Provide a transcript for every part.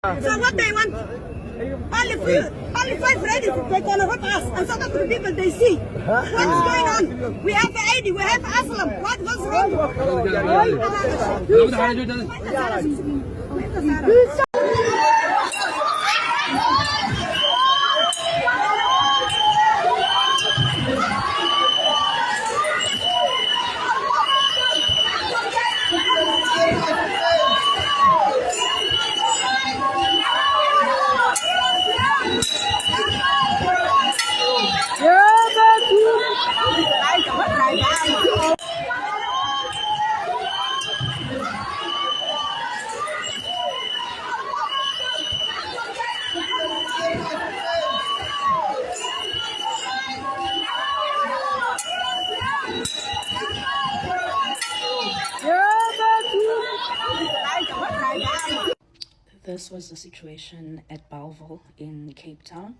So what they want? Only 5 ladies, they're gonna hurt us. And so that's the people they see. What's going on? We have the AD, we have Asylum. What's wrong? This was the situation at Bellville in Cape Town.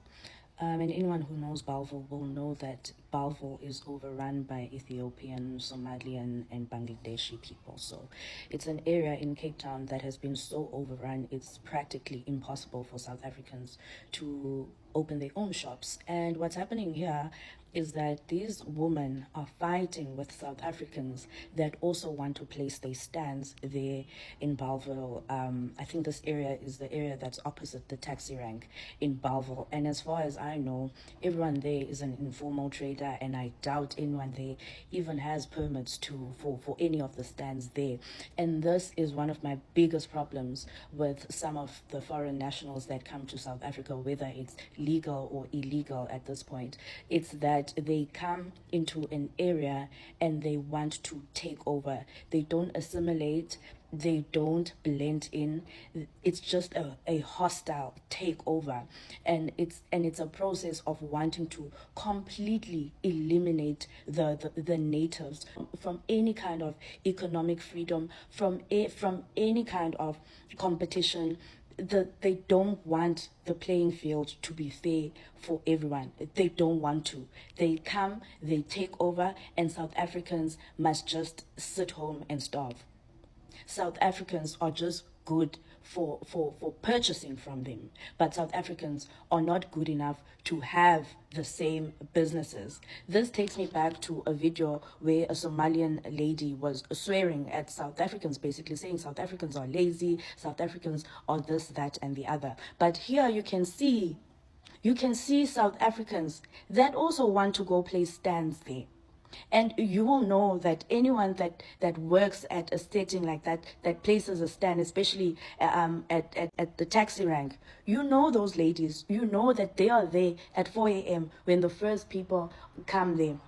And anyone who knows Bellville will know that Bellville is overrun by Ethiopian, Somalian, and Bangladeshi people. So it's an area in Cape Town that has been so overrun, it's practically impossible for South Africans to open their own shops. And what's happening here is that these women are fighting with South Africans that also want to place their stands there in Bellville. I think this area is the area that's opposite the taxi rank in Bellville. And as far as I know, everyone there is an informal trader, and I doubt anyone there even has permits for any of the stands there. And this is one of my biggest problems with some of the foreign nationals that come to South Africa, whether it's legal or illegal at this point. It's that they come into an area and they want to take over. They don't assimilate, they don't blend in. It's just a hostile takeover, and it's a process of wanting to completely eliminate the natives from any kind of economic freedom, from any kind of competition. They don't want the playing field to be fair for everyone. They don't want to. They come, they take over, and South Africans must just sit home and starve. South Africans are just good for purchasing from them, but South Africans are not good enough to have the same businesses. This takes me back to a video where a Somalian lady was swearing at South Africans, basically saying South Africans are lazy, South Africans are this, that, and the other. But here you can see South Africans that also want to go place stands there. And you will know that anyone that works at a setting like that, that places a stand, especially at the taxi rank, you know those ladies, you know that they are there at 4 a.m. when the first people come there.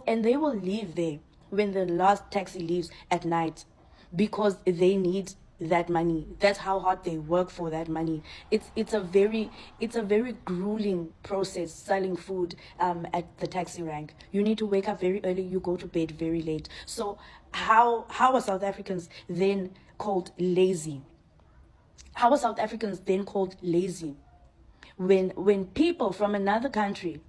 And they will leave there when the last taxi leaves at night, because they need that money. That's how hard they work for that money. It's a very grueling process selling food at the taxi rank. You need to wake up very early, you go to bed very late. So how are South Africans then called lazy? How are South Africans then called lazy when people from another country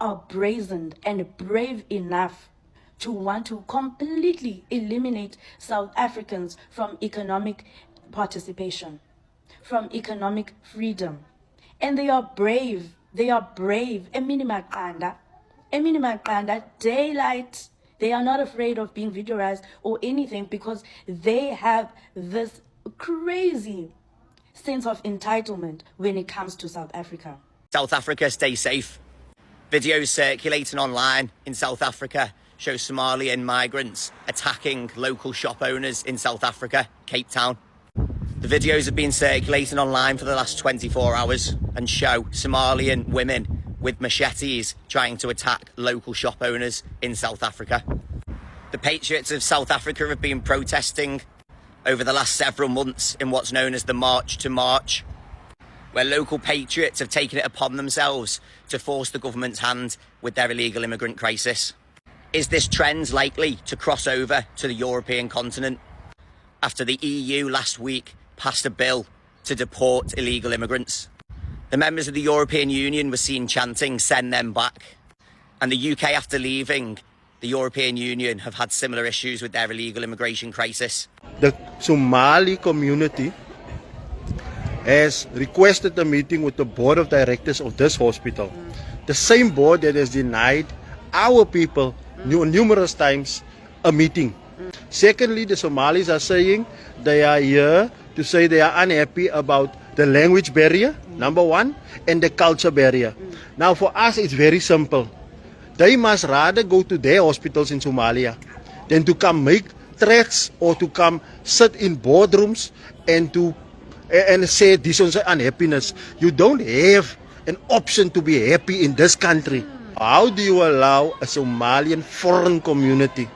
are brazen and brave enough to want to completely eliminate South Africans from economic participation, from economic freedom? And they are brave. Eminima Qanda, daylight. They are not afraid of being videoized or anything, because they have this crazy sense of entitlement when it comes to South Africa. South Africa, stay safe. Videos circulating online in South Africa show Somalian migrants attacking local shop owners in South Africa, Cape Town. The videos have been circulating online for the last 24 hours and show Somalian women with machetes trying to attack local shop owners in South Africa. The patriots of South Africa have been protesting over the last several months in what's known as the March to March, where local patriots have taken it upon themselves to force the government's hand with their illegal immigrant crisis. Is this trend likely to cross over to the European continent after the EU last week passed a bill to deport illegal immigrants? The members of the European Union were seen chanting, "Send them back." And the UK, after leaving the European Union, have had similar issues with their illegal immigration crisis. The Somali community has requested a meeting with the board of directors of this hospital. The same board that has denied our people numerous times a meeting. Secondly, the Somalis are saying they are here to say they are unhappy about the language barrier, number one, and the culture barrier. Now for us it's very simple. They must rather go to their hospitals in Somalia than to come make threats or to come sit in boardrooms and say this is unhappiness. You don't have an option to be happy in this country. How do you allow a Somalian foreign community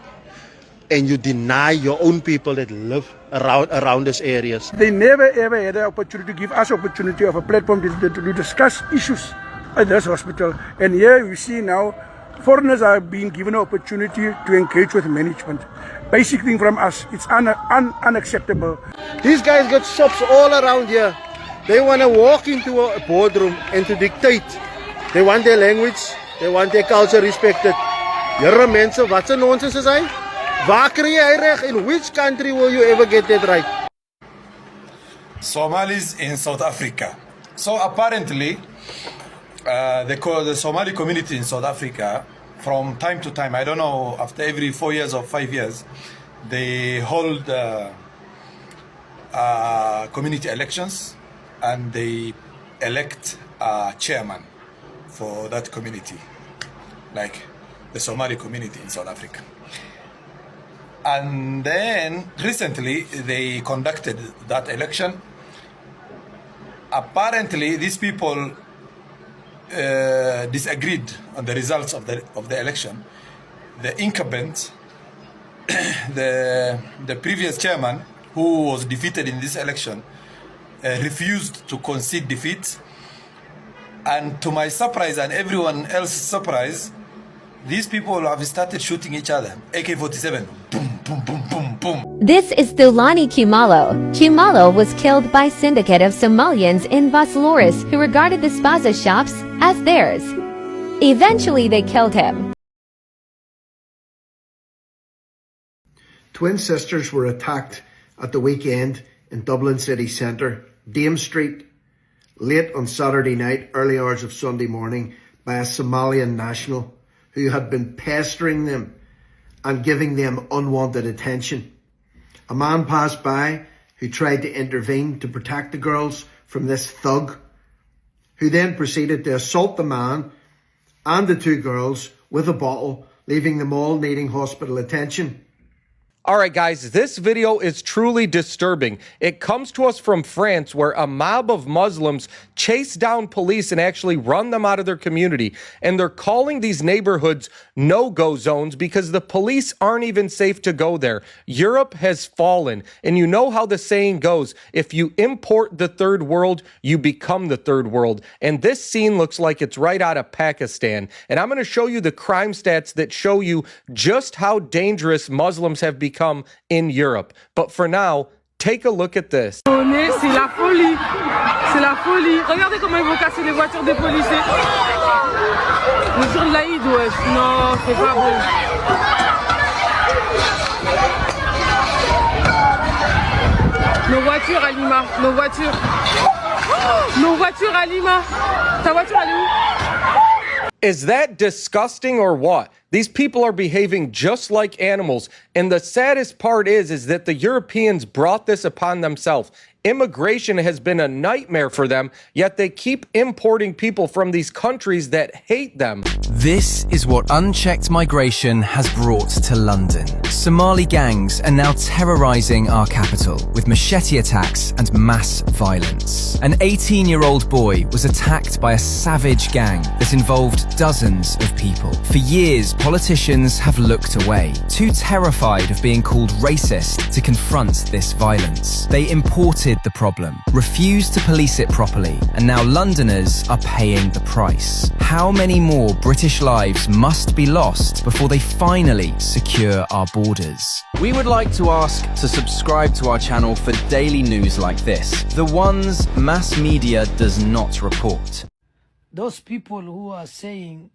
and you deny your own people that live around these areas? They never ever had an opportunity to give us opportunity of a platform to discuss issues at this hospital. And here we see now foreigners are being given an opportunity to engage with management. Basic thing from us, it's unacceptable. These guys got shops all around here. They want to walk into a boardroom and to dictate. They want their language, they want their culture respected. Here mense, wat 'n nonsens is hy? Waar kry jy reg? In which country will you ever get that right? Somalis in South Africa. So apparently, the Somali community in South Africa, from time to time, I don't know, after every 4 years or 5 years, they hold community elections and they elect a chairman for that community, like the Somali community in South Africa. And then recently they conducted that election. Apparently these people disagreed on the results of the election. The incumbent, the previous chairman who was defeated in this election, refused to concede defeat. And to my surprise and everyone else's surprise, these people have started shooting each other. AK-47, boom, boom, boom, boom, boom. This is Thulani Kumalo. Kumalo was killed by syndicate of Somalians in Vasloris who regarded the spaza shops as theirs. Eventually they killed him. Twin sisters were attacked at the weekend in Dublin city centre, Dame Street, late on Saturday night, early hours of Sunday morning, by a Somalian national who had been pestering them and giving them unwanted attention. A man passed by who tried to intervene to protect the girls from this thug, who then proceeded to assault the man and the two girls with a bottle, leaving them all needing hospital attention. All right, guys, this video is truly disturbing. It comes to us from France, where a mob of Muslims chase down police and actually run them out of their community. And they're calling these neighborhoods no-go zones because the police aren't even safe to go there. Europe has fallen. And you know how the saying goes, if you import the third world, you become the third world. And this scene looks like it's right out of Pakistan. And I'm going to show you the crime stats that show you just how dangerous Muslims have become in Europe. But for now, take a look at this. C'est la folie. C'est la folie. Regardez comment ils vont casser les voitures des policiers. Le jour de l'Aïd, ouais. Non, c'est pas bon. Nos voitures à Lima. Nos voitures. Nos voitures à Lima. Ta voiture, elle est où? Is that disgusting or what? These people are behaving just like animals. And the saddest part is that the Europeans brought this upon themselves. Immigration has been a nightmare for them, yet they keep importing people from these countries that hate them. This is what unchecked migration has brought to London. Somali gangs are now terrorizing our capital with machete attacks and mass violence. An 18-year-old boy was attacked by a savage gang that involved dozens of people. For years, politicians have looked away, too terrified of being called racist to confront this violence. They imported the problem, refused to police it properly, and now Londoners are paying the price. How many more British lives must be lost before they finally secure our borders? We would like to ask to subscribe to our channel for daily news like this, the ones mass media does not report. Those people who are saying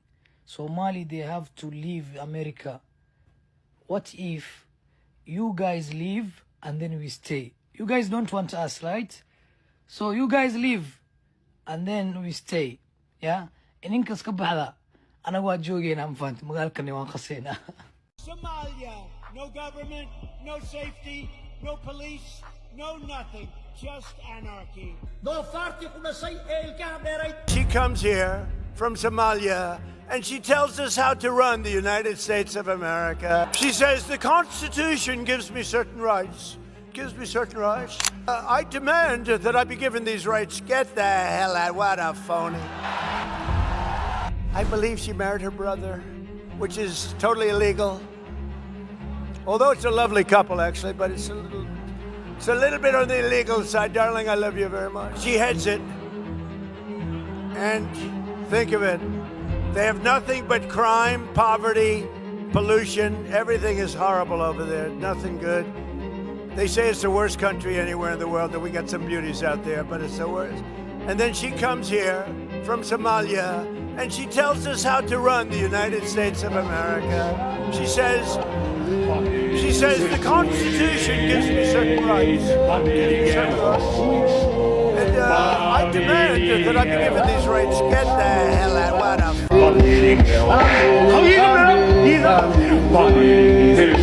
Somali, they have to leave America. What if you guys leave and then we stay? You guys don't want us, right? So you guys leave, and then we stay. Yeah? Ininkas ka bahda. Anaga waa joogayna mafahant. Magaalkani waan qasayna. Somalia, no government, no safety, no police, no nothing, just anarchy. She comes here from Somalia and she tells us how to run the United States of America. She says the Constitution gives me certain rights. I demand that I be given these rights. Get the hell out. What a phony. I believe she married her brother, which is totally illegal. Although it's a lovely couple, actually, but it's a little bit on the illegal side. Darling, I love you very much. She heads it. And think of it. They have nothing but crime, poverty, pollution. Everything is horrible over there. Nothing good. They say it's the worst country anywhere in the world, that we got some beauties out there, but it's the worst. And then she comes here from Somalia, and she tells us how to run the United States of America. She says the Constitution gives me certain rights. And I demand that I be given these rights. Get the hell out. What a